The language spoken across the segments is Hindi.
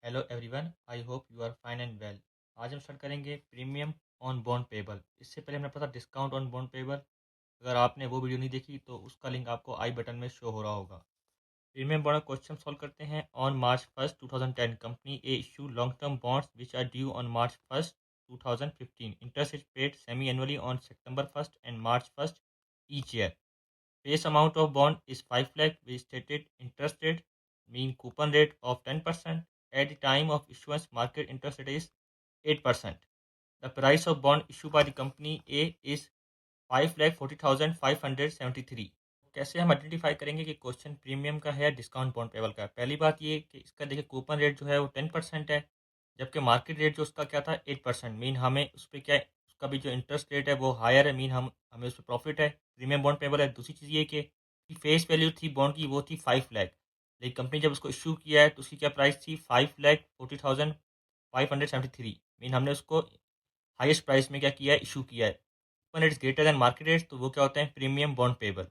Hello everyone, I hope you are fine and well. आज हम स्टार्ट करेंगे प्रीमियम ऑन बॉन्ड पेबल। इससे पहले हमने पता डिस्काउंट ऑन बॉन्ड पेबल। अगर आपने वो वीडियो नहीं देखी तो उसका लिंक आपको आई बटन में शो हो रहा होगा। प्रीमियम बॉन्ड क्वेश्चन सॉल्व करते हैं। On March 1st 2010 company a issue long term bonds which are due on March 1st 2015। Interest is paid semi annually on September 1st and March 1st each year. Face amount of bond is 5 lakh with stated interest rate mean coupon rate of 10%. At the time of issuance market interest rate is 8%. The price of bond issued by the company A is 5,40,573। कैसे हम आइडेंटिफाई करेंगे कि क्वेश्चन प्रीमियम का है या डिस्काउंट बॉन्ड पेबल का है? पहली बात ये कि इसका देखिए कूपन रेट जो है वो 10% है, जबकि मार्केट रेट जो उसका क्या था 8%। मीन हमें उस पर क्या है, उसका भी जो इंटरेस्ट रेट है वो हायर है, मीन हमें उस पर प्रॉफिट है। प्रीमियम बॉन्ड पेबल है। दूसरी चीज़ ये कि फेस वैल्यू थी बॉन्ड की वो थी 5 लाख, लेकिन कंपनी जब उसको इशू किया है तो उसकी क्या प्राइस थी 5,40,573। मीन हमने उसको हाईएस्ट प्राइस में क्या किया है, इशू किया है। Coupon rate greater than market rate, तो वो क्या होता है premium bond payable.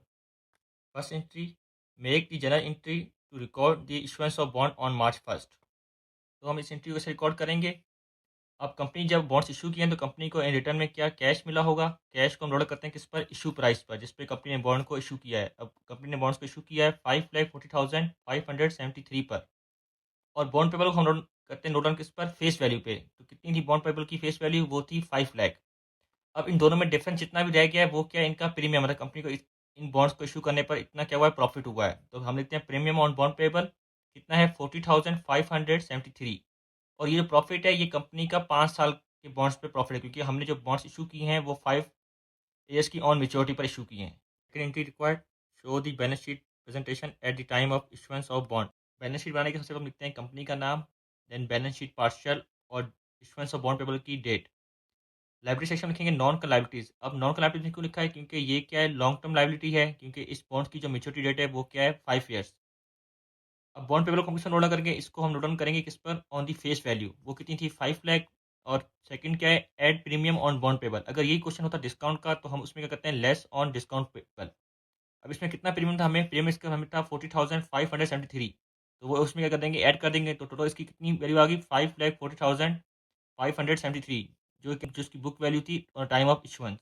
First entry, make the general entry to record the issuance of bond on March 1st। तो हम इस एंट्री को कैसे रिकॉर्ड करेंगे? अब कंपनी जब बॉन्ड्स इशू किए हैं तो कंपनी को इन रिटर्न में क्या कैश मिला होगा। कैश को हम लोड करते हैं किस पर, इशू प्राइस पर, जिस पे कंपनी ने बॉन्ड को इशू किया है। अब कंपनी ने बॉन्ड्स को इशू किया है 5,40,573 पर, और बॉन्ड पेबल को हम लोड करते हैं नोट डाउन किस पर, फेस वैल्यू पे। तो कितनी थी बॉन्ड पेबल की फेस वैल्यू, वो थी 5 लाख। अब इन दोनों में डिफरेंस जितना भी रह गया है वो क्या है, इनका प्रीमियम, मतलब कंपनी को इन बॉन्ड्स को इशू करने पर इतना क्या हुआ है, प्रॉफिट हुआ है। तो हम लिखते हैं प्रीमियम ऑन बॉन्ड पेबल कितना है, 40,573। और ये जो प्रॉफिट है ये कंपनी का 5 साल के बॉन्ड्स पे प्रॉफिट है, क्योंकि हमने जो बॉन्ड्स इशू की हैं वो 5 ईयर्स की ऑन मेच्योरिटी पर इशू किए हैं। Second entry required, show the balance sheet presentation at the time of issuance of bond. Balance sheet बनाने के सबसे पहले हम लिखते हैं कंपनी का नाम, देन बैलेंस शीट पार्शियल, और इशुएंस ऑफ बॉन्ड पेबल की डेट। लाइबिलिटी सेक्शन में लिखेंगे नॉन लाइबिलिटीज। अब नॉन लाइबिलिटी क्यों लिखा है, क्योंकि ये क्या है, लॉन्ग टर्म लाइबिलिटी है, क्योंकि इस बॉन्ड की जो मेच्योरिटी डेट है वो क्या है, 5 ईयर्स। अब bond payable company note down करेंगे, इसको हम नोट डाउन करेंगे किस पर, ऑन दी फेस वैल्यू। वो कितनी थी, 5 लाख। और सेकंड क्या है, add premium on bond payable. अगर यही क्वेश्चन होता डिस्काउंट का तो हम उसमें क्या करते हैं, लेस ऑन डिस्काउंट पेबल। अब इसमें कितना प्रीमियम था, हमें प्रीमियम इसका हमें था 40,573। तो वो उसमें क्या कर देंगे, ऐड कर देंगे, तो टोटल इसकी कितनी वैल्यू आ गई, 5,40,573, जो इसकी बुक वैल्यू थी time of issuance.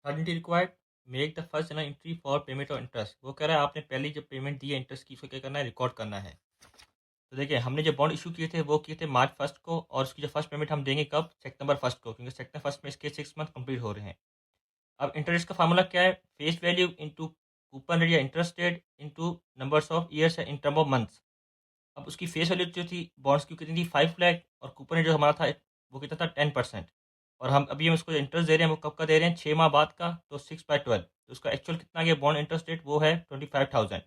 Third entry required, make the first general entry for payment of interest. वो कह रहा है आपने पहली जो पेमेंट दी है इंटरेस्ट की, उसको क्या करना है, रिकॉर्ड करना है। तो देखिए हमने जो बॉन्ड इशू किए थे वो किए थे March 1st को, और उसकी जो फर्स्ट पेमेंट हम देंगे कब, September 1st को, क्योंकि September 1st में इसके 6 मंथ कंप्लीट हो रहे हैं। अब इंटरेस्ट का फार्मूला क्या है, face value into coupon rate या interest rate into numbers of years in term of months. अब उसकी फेस वैल्यू जो थी बॉन्ड्स की कितनी थी, 5 लाख, और कूपन रेट जो हमारा था वो कितना था, 10%। और हम अभी हम इसको जो इंटरेस्ट दे रहे हैं वो कब का दे रहे हैं, 6 माह बाद का, तो 6/12। तो उसका एक्चुअल कितना गया बॉन्ड इंटरेस्ट रेट, वो है 25,000।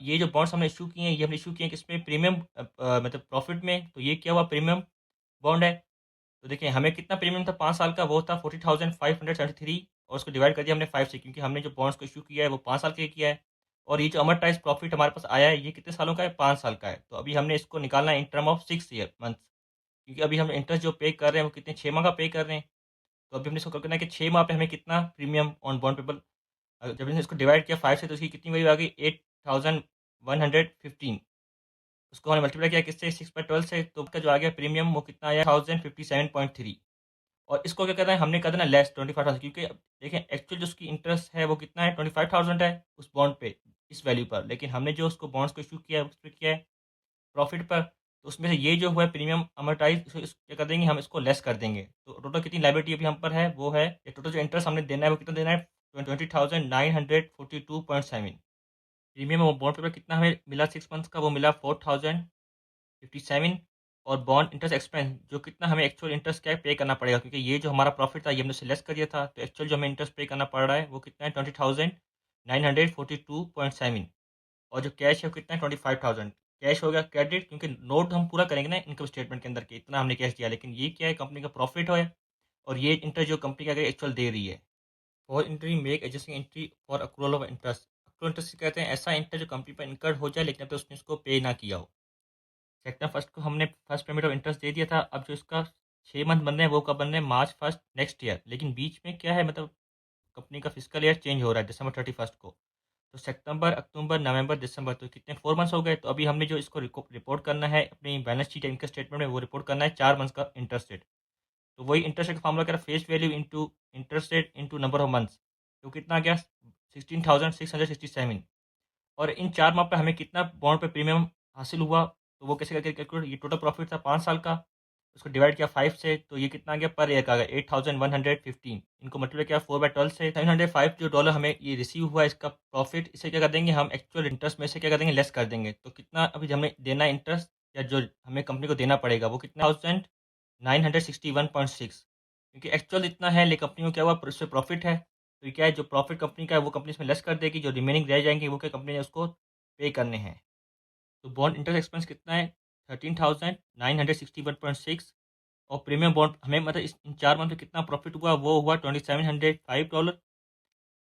ये जो बॉन्ड्स हमने इशू किए हैं ये हमने इशू किए हैं किसमें, प्रीमियम, मतलब प्रॉफिट में। तो ये क्या हुआ, प्रीमियम बॉन्ड है। तो देखिए हमें कितना प्रीमियम था 5 साल का, वो था 40,573, और उसको डिवाइड कर दिया हमने 5 से, क्योंकि हमने जो बॉन्ड्स को इशू किया है वो 5 साल के लिए किया है। और ये जो अमर्टाइज प्रॉफिट हमारे पास आया है ये कितने सालों का है, 5 साल का है। तो अभी हमने इसको निकालना है इन टर्म ऑफ 6 ईयर मंथ, क्योंकि अभी हम इंटरेस्ट जो पे कर रहे हैं वो कितने, 6 माह का पे कर रहे हैं। तो अभी हमने इसको करना है कि 6 माह पे हमें कितना प्रीमियम ऑन बॉन्ड पेबल। जब हमने इसको डिवाइड किया 5 से तो इसकी कितनी वैल्यू आ गई, 8,115। उसको हमने मल्टीप्लाई किया किससे, 6/12 से, तो उसका जो आ गया प्रीमियम वो कितना आया, 1,057.3। और इसको क्या करना है, हमने कर देना लेस 25,000, क्योंकि देखें एक्चुअल जो उसकी इंटरेस्ट है वो कितना है, 25,000 है उस बॉन्ड पे, इस वैल्यू पर। लेकिन हमने जो उसको बॉन्ड्स को इशू किया है उस पर किया है प्रॉफिट पर। तो उसमें से ये जो हुआ है प्रीमियम अमर्टाइज, क्या कर देंगे, हम इसको लेस कर देंगे। तो टोटल कितनी लाइबिलिटी अभी हम पर है, वो है ये टोटल जो इंटरेस्ट हमने देना है वो कितना देना है, 20,942.7। प्रीमियम बॉन्ड पेपर कितना हमें मिला 6 मंथ्स का, वो मिला 4,057। और बॉन्ड इंटरेस्ट एक्सपेंस जो कितना हमें एक्चुअल इंटरेस्ट क्या है पे करना पड़ेगा, क्योंकि ये जो हमारा प्रॉफिट था ये हमने उससे लेस कर दिया था, तो एक्चुअल जो हमें इंटरेस्ट पे करना पड़ रहा है वो कितना है, 20,942.7। और जो कैश है वो कितना है, 25,000। कैश हो गया क्रेडिट, क्योंकि नोट हम पूरा करेंगे ना इनकम स्टेटमेंट के अंदर के, इतना हमने कैश दिया, लेकिन ये क्या है, कंपनी का प्रॉफिट है। और ये इंटरेस्ट जो कंपनी का एक्चुअल दे रही है। For entry, make adjusting entry for accrual of interest. Accrual interest कहते हैं ऐसा इंटरेस्ट जो कंपनी पर इनकर्ड हो जाए लेकिन अब तो उसने उसको पे ना किया हो। September 1st को हमने फर्स्ट पेमेंट ऑफ इंटरेस्ट दे दिया था। अब जो इसका 6 मंथ बन रहे हैं वो कब बन रहे हैं, March 1st नेक्स्ट ईयर। लेकिन बीच में क्या है, मतलब कंपनी का फिजिकल ईयर चेंज हो रहा है December 31st को। तो सितंबर, अक्टूबर, नवंबर, दिसंबर, तो कितने 4 मंथ्स हो गए। तो अभी हमने जो इसको रिपोर्ट करना है अपनी बैलेंस शीट या इनकम स्टेटमेंट में, वो रिपोर्ट करना है 4 मंथ्स का इंटरेस्ट रेट। तो वही इंटरेस्ट रेट का फार्मूला कह रहा है face value into interest rate into number of months. तो कितना आ गया 16,667। और इन 4 माह पे हमें कितना बॉन्ड पे प्रीमियम हासिल हुआ, तो वो कैसे करके कैलकुलेट, ये टोटल प्रॉफिट था 5 साल का, उसको डिवाइड किया 5 से, तो ये कितना आ गया पर ईयर का आ गया 8,115। इनको मल्टीप्लाई किया 4/12 से, 705 जो डॉलर हमें ये रिसीव हुआ इसका प्रॉफिट, इसे क्या कर देंगे हम एक्चुअल इंटरेस्ट में से क्या कर देंगे लेस कर देंगे। तो कितना अभी हमें देना इंटरेस्ट या जो हमें कंपनी को देना पड़ेगा वो कितना 961.6, क्योंकि एक्चुअल इतना है लेकिन कंपनी को क्या हुआ उससे प्रॉफिट है, तो ये क्या है जो प्रॉफिट कंपनी का है वो कंपनी इसमें लेस कर देगी, जो रिमेनिंग रह जाएंगे वो क्या कंपनी ने उसको पे करने हैं। तो बॉन्ड इंटरेस्ट एक्सपेंस कितना है 13,961.6। और प्रीमियम बॉन्ड हमें मतलब इन 4 मंथ में कितना प्रॉफिट हुआ वो हुआ $2,705।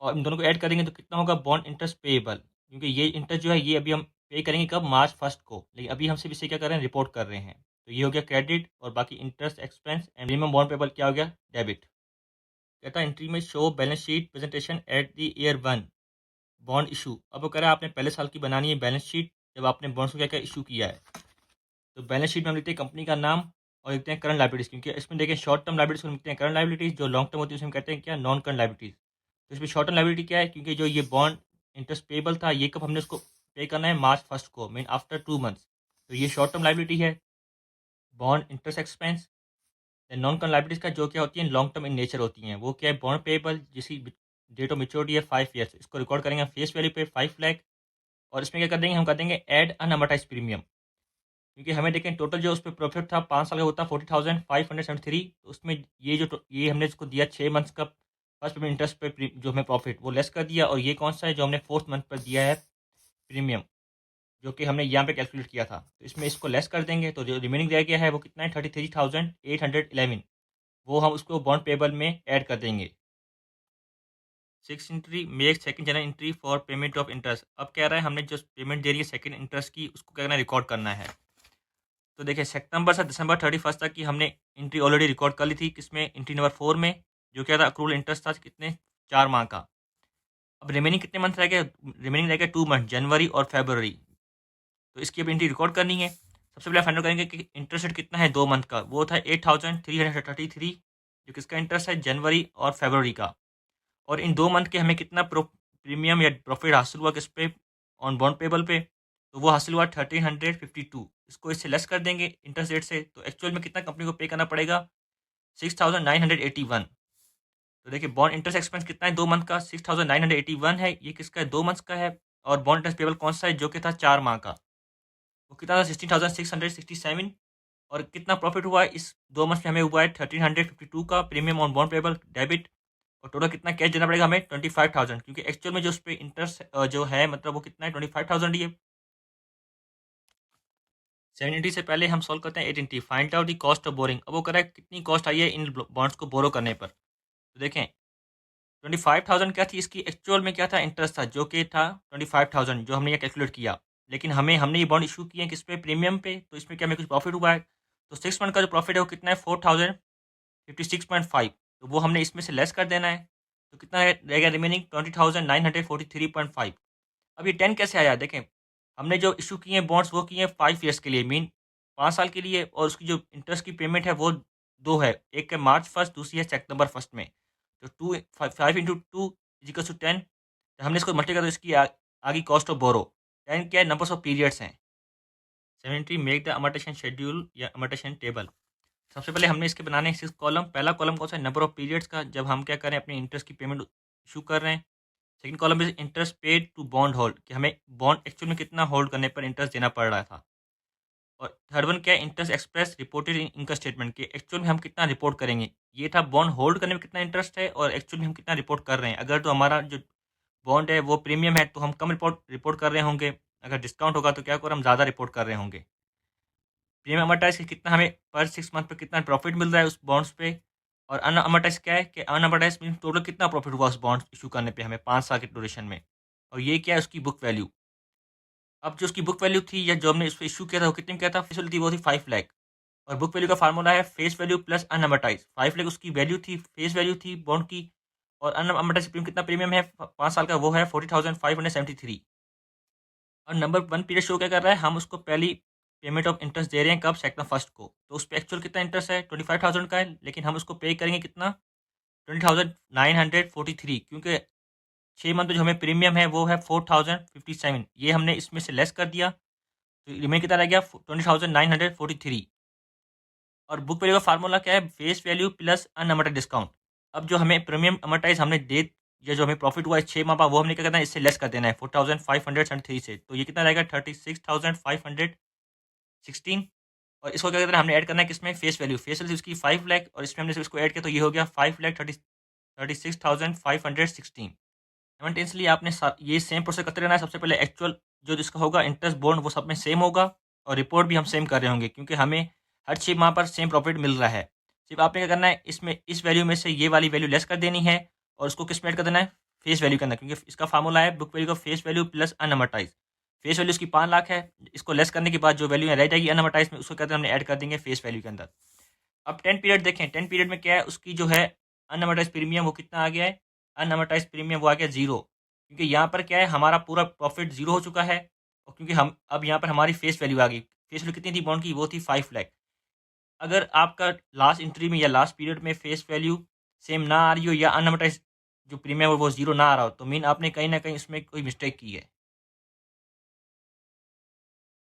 और इन दोनों को ऐड करेंगे तो कितना होगा बॉन्ड इंटरेस्ट पेएबल, क्योंकि ये इंटरेस्ट जो है ये अभी हम पे करेंगे कब March 1 को, लेकिन अभी हम सिर्फ इसे क्या कर रहे हैं रिपोर्ट कर रहे हैं। तो ये हो गया क्रेडिट और बाकी interest expense and minimum bond payable क्या हो गया डेबिट। कहता है एंट्री में show balance sheet presentation at the year 1 bond issue. अब वो कह रहा है आपने पहले साल की बनानी है बैलेंस शीट जब आपने बॉन्ड्स को क्या क्या इशू किया है। तो बैलेंस शीट में हम लिखते हैं कंपनी का नाम और लिखते हैं करंट लाइबिलिटीज, क्योंकि इसमें देखिए शॉर्ट टर्म लाइबिलिटीज को लिखते हैं करंट लाइबिलिटीज, जो लॉन्ग टर्म होती है उसमें कहते हैं क्या नॉन करंट लाइबिलिटीज। तो इसमें शॉर्ट टर्म लाइबिलिटी क्या है, क्योंकि जो ये बॉन्ड इंटरेस्ट पेबल था ये कब हमने उसको पे करना है March 1 को, मीन आफ्टर 2 मंथ्स। तो ये शॉर्ट टर्म लाइबिलिटी है bond interest expense. Non current liabilities का जो क्या होती है लॉन्ग टर्म इन नेचर होती हैं, वो क्या है बॉन्ड पेबल जिसकी डेट ऑफ मेच्योरिटी है 5 ईयर्स, इसको रिकॉर्ड करेंगे फेस वैल्यू पे 5 लाख। और इसमें क्या कर देंगे हम कर देंगे ऐड अनअमोर्टाइज्ड प्रीमियम, क्योंकि हमें देखें टोटल जो उस पर प्रॉफिट था 5 साल का होता 40,573। तो उसमें ये ये हमने इसको दिया 6 मंथ्स का फर्स्ट पेमेंट इंटरेस्ट पे जो हमें प्रॉफिट वो लेस कर दिया, और ये कौन सा है जो हमने 4th मंथ पर दिया है प्रीमियम, जो कि हमने यहाँ पे कैलकुलेट किया था। तो इसमें इसको लेस कर देंगे तो जो रिमेनिंग रह गया है वो कितना है 33,811, वो हम उसको बॉन्ड पेबल में ऐड कर देंगे। 6 entry make second general entry for payment of interest. अब कह रहा है हमने जो पेमेंट दे रही है सेकंड इंटरेस्ट की उसको क्या करना है रिकॉर्ड करना है। तो देखिए सितंबर से दिसंबर 31 तक की हमने एंट्री ऑलरेडी रिकॉर्ड कर ली थी, किसमें एंट्री नंबर 4 में, जो क्या था अक्रूवल इंटरेस्ट था कितने 4 माह का। अब रिमेनिंग कितने मंथ रह गए, रिमेनिंग रह गए 2 मंथ जनवरी और फरवरी। तो इसकी अब एंट्री रिकॉर्ड करनी है। सबसे पहले फाइंड आउट करेंगे कि इंटरेस्ट रेट कितना है 2 मंथ का, वो था 8,333, जो किसका इंटरेस्ट है जनवरी और फरवरी का। और इन 2 मंथ के हमें कितना प्रीमियम या प्रॉफिट हासिल हुआ किस पे ऑन बॉन्ड पेबल पे, तो वो हासिल हुआ 1352। इसको इससे लेस कर देंगे इंटरेस्ट रेट से, तो एक्चुअल में कितना कंपनी को पे करना पड़ेगा 6,981। तो देखिए बॉन्ड इंटरेस्ट एक्सपेंस कितना है 2 मंथ का 6,981 है, ये किसका है 2 मंथ्स का है। और बॉन्ड इंटरेस्ट पेबल कौन सा है जो कि था 4 माह का, वो कितना था 16,667। और कितना प्रॉफिट हुआ है इस 2 मंथ में हमें हुआ है 1352 का premium on bond payable debit. और टोटल कितना कैश देना पड़ेगा हमें 25,000, क्योंकि एक्चुअल में जो उस पर इंटरेस्ट जो है मतलब वो कितना है 25,000 ही है। 780 से पहले हम सॉल्व करते हैं 880, find out the cost of boring. अब वो कह रहा है कितनी कॉस्ट आई है इन बॉन्ड्स को बोरो करने पर। तो देखें 25,000 क्या थी इसकी, एक्चुअल में क्या था इंटरेस्ट था जो कि था 25,000 जो हमने ये कैलकुलेट किया। लेकिन हमने ये बॉन्ड इशू किए हैं किस पे प्रीमियम पे, तो इसमें क्या हमें कुछ प्रॉफिट हुआ है। तो 6 मंथ का जो प्रॉफिट है वो कितना है 4,056.5, तो वो हमने इसमें से लेस कर देना है। तो कितना रहेगा रिमेनिंग 20,943.5। अब ये 10 कैसे आया देखें, हमने जो इशू किए हैं बॉन्ड्स वो किए हैं 5 ईयर्स के लिए, मीन 5 साल के लिए, और उसकी जो इंटरेस्ट की पेमेंट है वो 2 है, एक है March 1, दूसरी है September 1 में। तो 5 into 2 = 10, हमने इसको मल्टीप्लाई कर तो इसकी आगे कॉस्ट ऑफ बोरो 10 क्या है नंबर्स ऑफ पीरियड्स हैं। 70 मेक द अमोर्टाइजेशन शेड्यूल या अमोर्टाइजेशन टेबल। सबसे पहले हमने इसके बनाने हैं 6 कॉलम। पहला कॉलम कौन सा है नंबर ऑफ पीरियड्स का, जब हम क्या करें अपने इंटरेस्ट की पेमेंट इशू कर रहे हैं। Second column is interest paid to bond hold, कि हमें बॉन्ड एक्चुअल में कितना होल्ड करने पर इंटरेस्ट देना पड़ रहा था। और थर्ड वन क्या है interest express reported in income statement, के एक्चुअल में हम कितना रिपोर्ट करेंगे। ये था बॉन्ड होल्ड करने में कितना इंटरेस्ट है और एक्चुअल में हम कितना रिपोर्ट कर रहे हैं। अगर तो हमारा जो बॉन्ड है वो प्रीमियम है तो हम कम रिपोर्ट कर रहे होंगे, अगर डिस्काउंट होगा तो क्या कर हम ज़्यादा रिपोर्ट कर रहे होंगे। प्रीमियम अमोर्टाइज कितना हमें पर 6 मंथ पे कितना प्रॉफिट मिल रहा है उस बॉन्ड्स पे। और अनअमोर्टाइज क्या है कि अनअमोर्टाइज मीन टोटल कितना प्रॉफिट हुआ उस बॉन्ड इशू करने पे हमें 5 साल के ड्यूरेशन में। और ये क्या है उसकी बुक वैल्यू। अब जो उसकी बुक वैल्यू थी या जो हमने इस पर इशू किया था वो कितने में किया था, फेस वैल्यू थी वो थी 5 लाख। और बुक वैल्यू का फार्मूला है फेस वैल्यू प्लस अनअमोर्टाइज। 5 लाख उसकी वैल्यू थी, फेस वैल्यू थी बॉन्ड की, और अनअमोर्टाइज्ड प्रीमियम कितना प्रीमियम है 5 साल का, वो है 40,573। और नंबर 1 पीरियड शो क्या कर रहा है, हम उसको पहली पेमेंट ऑफ इंटरेस्ट दे रहे हैं कब, सेक्टर फर्स्ट को, तो उस पर एक्चुअल कितना इंटरेस्ट है 25,000 का है, लेकिन हम उसको पे करेंगे कितना 20,943, क्योंकि 6 मंथ में जो हमें प्रीमियम है वो है 4,057, ये हमने इसमें से लेस कर दिया, तो रिमेन कितना रह गया 20,943। और बुक वैल्यू का फार्मूला क्या है, फेस वैल्यू प्लस अनअमोर्टाइज्ड डिस्काउंट। अब जो हमें प्रीमियम अमोर्टाइज हमने दे, या जो हमें प्रॉफिट हुआ है 6 माह का, वो हमने क्या करना है, इससे लेस कर देना है 4,573 से, तो ये कितना रहेगा 36,516। और इसको क्या कहते हैं, हमने ऐड करना है किसमें, फेस वैल्यू, फेस वैल्यू इसकी 5 लाख, और इसमें हमने इसको ऐड किया तो ये हो गया 5,36,516। साइमल्टेनियसली आपने ये सेम प्रोसेस करते रहना है। सबसे पहले एक्चुअल जो जिसका होगा इंटरेस्ट बोर्न वो सब में सेम होगा, और रिपोर्ट भी हम सेम कर रहे होंगे, क्योंकि हमें हर 6 माह पर सेम प्रॉफिट मिल रहा है। सिर्फ आपने क्या करना है, इसमें इस वैल्यू में से ये वाली वैल्यू लेस कर देनी है, और उसको किस में ऐड कर देना है, फेस वैल्यू के अंदर, क्योंकि इसका फार्मूला है बुक वैल्यू का face value plus unamortize. Face value इसकी 5 लाख है, इसको लेस करने के बाद जो वैल्यू रह जाएगी अनअमोर्टाइज में, उसको कहते हैं हमने ऐड कर देंगे फेस वैल्यू के अंदर। अब 10 पीरियड देखें, 10 पीरियड में क्या है, उसकी जो है अनअमोर्टाइज प्रीमियम वो कितना आ गया है, अनअमोर्टाइज प्रीमियम वो आ गया 0, क्योंकि यहाँ पर क्या है, हमारा पूरा प्रॉफिट 0 हो चुका है, और क्योंकि हम अब यहाँ पर हमारी फेस वैल्यू आ गई। फेस वैल्यू कितनी थी बॉन्ड की, वो थी 5 लाख। अगर आपका लास्ट एंट्री में या लास्ट पीरियड में फेस वैल्यू सेम ना आ रही हो, या अनअमोर्टाइज जो प्रीमियम है वो 0 ना आ रहा हो, तो मीन आपने कहीं ना कहीं इसमें कोई मिस्टेक की है।